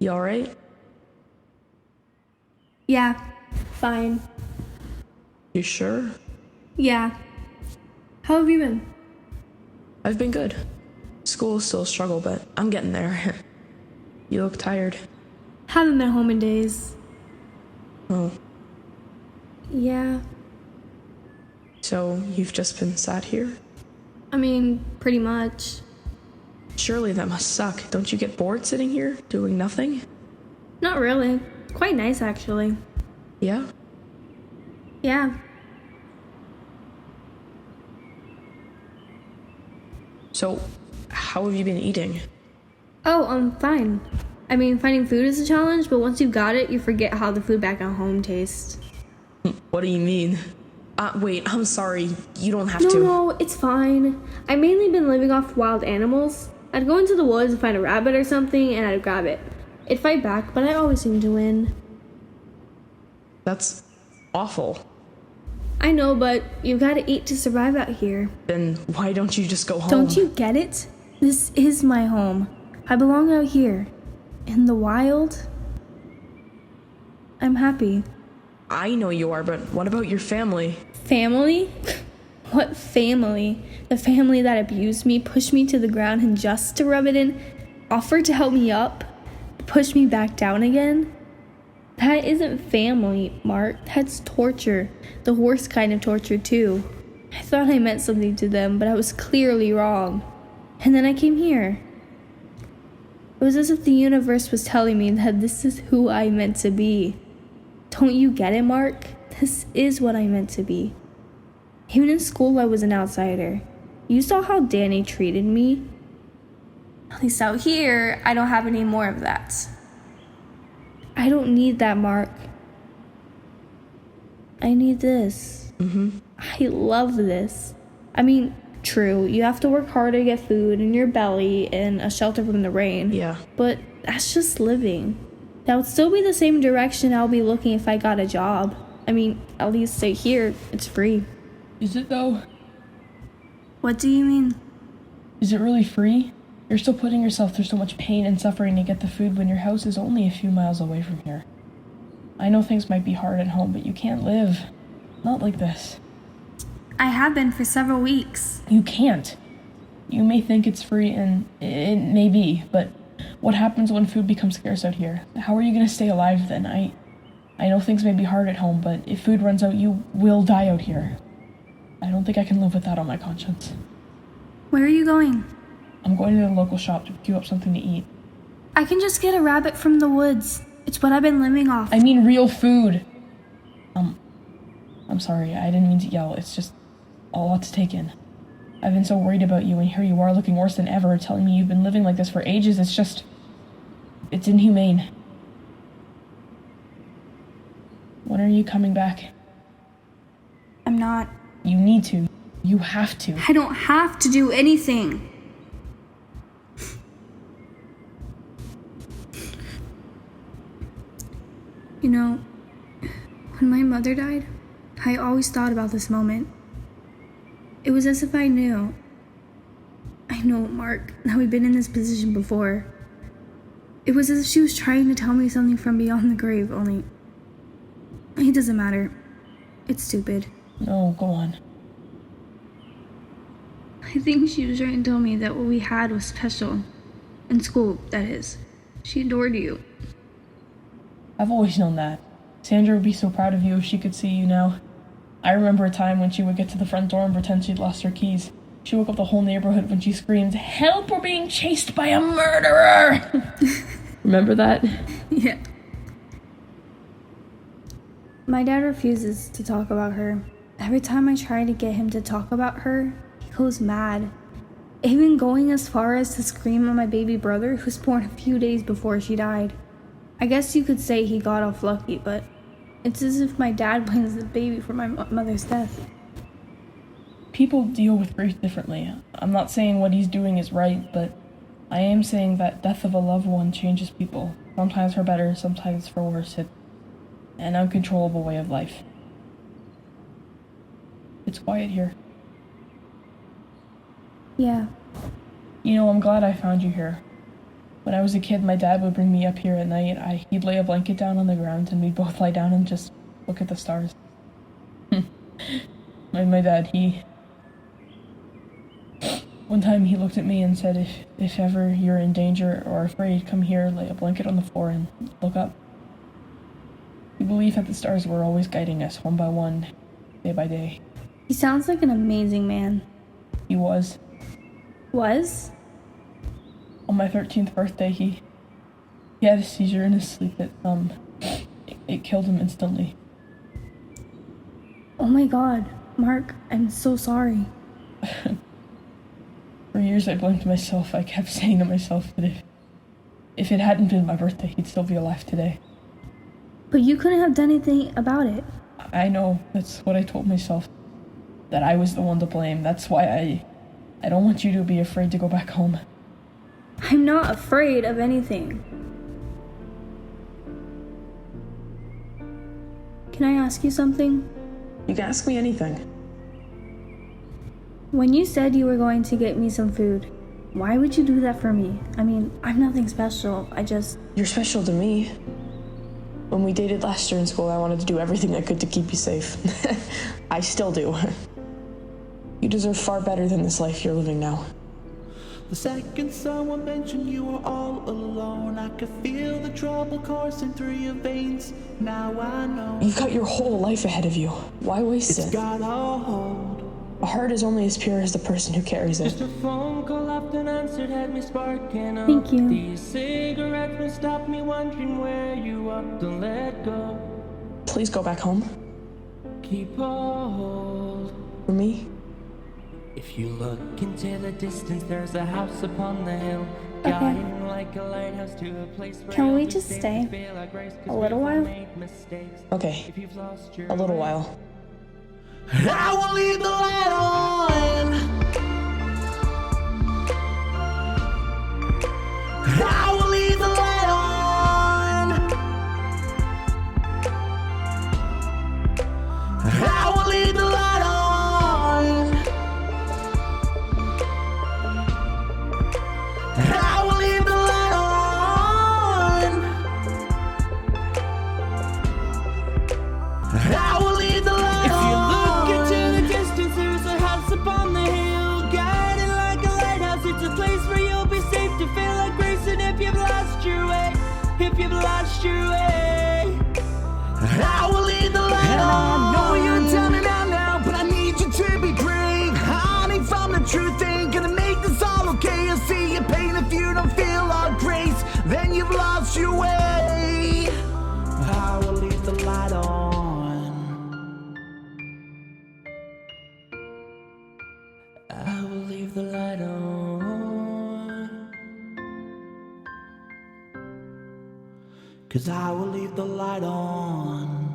You alright? Yeah, fine. You sure? Yeah. How have you been? I've been good. School is still a struggle, but I'm getting there. You look tired. Haven't been home in days. Oh, Yeah. so you've just been sat here? I mean, pretty much. Surely that must suck. Don't you get bored sitting here, doing nothing? Not really. Quite nice, actually. Yeah? Yeah. So, how have you been eating? Oh, fine. I mean, finding food is a challenge, but once you've got it, you forget how the food back at home tastes. What do you mean? Wait, I'm sorry. You don't have No, to. no, it's fine. I've mainly been living off wild animals. I'd go into the woods and find a rabbit or something, and I'd grab it. It'd fight back, but I always seem to win. That's awful. I know, but you've got to eat to survive out here. Then why don't you just go home? Don't you get it? This is my home. I belong out here. In the wild. I'm happy. I know you are, but what about your family? Family? What family? The family that abused me, pushed me to the ground, and just to rub it in, offered to help me up, push me back down again? That isn't family, Mark. That's torture. The worst kind of torture, too. I thought I meant something to them, but I was clearly wrong. And then I came here. It was as if the universe was telling me that this is who I meant to be. Don't you get it, Mark? This is what I meant to be. Even in school, I was an outsider. You saw how Danny treated me. At least out here, I don't have any more of that. I don't need that, Mark. I need this. I love this. I mean, true, you have to work hard to get food in your belly and a shelter from the rain. Yeah. But that's just living. That would still be the same direction I'll be looking if I got a job. I mean, at least stay here. It's free. Is it though? What do you mean? Is it really free? You're still putting yourself through so much pain and suffering to get the food when your house is only a few miles away from here. I know things might be hard at home, but you can't live. Not like this. I have been for several weeks. You can't. You may think it's free, and it may be, but what happens when food becomes scarce out here? How are you going to stay alive then? I know things may be hard at home, but if food runs out, you will die out here. I don't think I can live with that on my conscience. Where are you going? I'm going to the local shop to pick you up something to eat. I can just get a rabbit from the woods. It's what I've been living off. I mean real food. I'm sorry, I didn't mean to yell. It's just a lot to take in. I've been so worried about you, and here you are looking worse than ever, telling me you've been living like this for ages. It's inhumane. When are you coming back? I'm not. You need to. You have to. I don't have to do anything. You know, when my mother died, I always thought about this moment. It was as if I knew. I know, Mark, that we've been in this position before. It was as if she was trying to tell me something from beyond the grave, only it doesn't matter. It's stupid. No, go on. I think she was trying to tell me that what we had was special. In school, that is. She adored you. I've always known that. Sandra would be so proud of you if she could see you now. I remember a time when she would get to the front door and pretend she'd lost her keys. She woke up the whole neighborhood when she screamed, "Help, we're being chased by a murderer!" Remember that? Yeah. My dad refuses to talk about her. Every time I try to get him to talk about her, he goes mad. Even going as far as to scream at my baby brother, who was born a few days before she died. I guess you could say he got off lucky, but it's as if my dad blames the baby for my mother's death. People deal with grief differently. I'm not saying what he's doing is right, but I am saying that death of a loved one changes people. Sometimes for better, sometimes for worse. It's an uncontrollable way of life. It's quiet here. Yeah. You know, I'm glad I found you here. When I was a kid, my dad would bring me up here at night. He'd lay a blanket down on the ground, and we'd both lie down and just look at the stars. my dad, one time he looked at me and said, if ever you're in danger or afraid, come here, lay a blanket on the floor, and look up. We believe that the stars were always guiding us one by one, day by day. He sounds like an amazing man. He was. Was? On my 13th birthday, he had a seizure in his sleep that, it killed him instantly. Oh my God, Mark, I'm so sorry. For years I blamed myself. I kept saying to myself that if it hadn't been my birthday, he'd still be alive today. But you couldn't have done anything about it. I know, that's what I told myself. That I was the one to blame. That's why I don't want you to be afraid to go back home. I'm not afraid of anything. Can I ask you something? You can ask me anything. When you said you were going to get me some food, why would you do that for me? I mean, I'm nothing special. You're special to me. When we dated last year in school, I wanted to do everything I could to keep you safe. I still do. You deserve far better than this life you're living now. The second someone mentioned you were all alone, I could feel the trouble coursing through your veins. Now I know You've got your whole life ahead of you. Why waste it's it? got a hold. A heart is only as pure as the person who carries it. Just a phone call often answered had me sparking up. Thank you. These cigarettes will stop me wondering where you up to let go. Please go back home. Keep a hold. For me. If you look into the distance, there's a house upon the hill, guiding like a lighthouse to a place where Can we you'll just be safe stay to feel like grace, 'cause a little we've all while? made mistakes. Okay. If you've lost your A little way. while. I will leave the light on. I will leave the light on. I will leave the light on. I will leave the light on. I will leave the light on. If you look into the distance, there's a house upon the hill, guiding like a lighthouse. It's a place where you'll be safe to feel like grace. And if you've lost your way, if you've lost your way, I will leave the light on. I know you're down and out now, but I need you to be brave. Hiding from the truth ain't gonna make this all okay. I see your pain if you don't feel our grace, then you've lost your way. I will leave the light on. I will leave the light on. 'Cause I will leave the light on.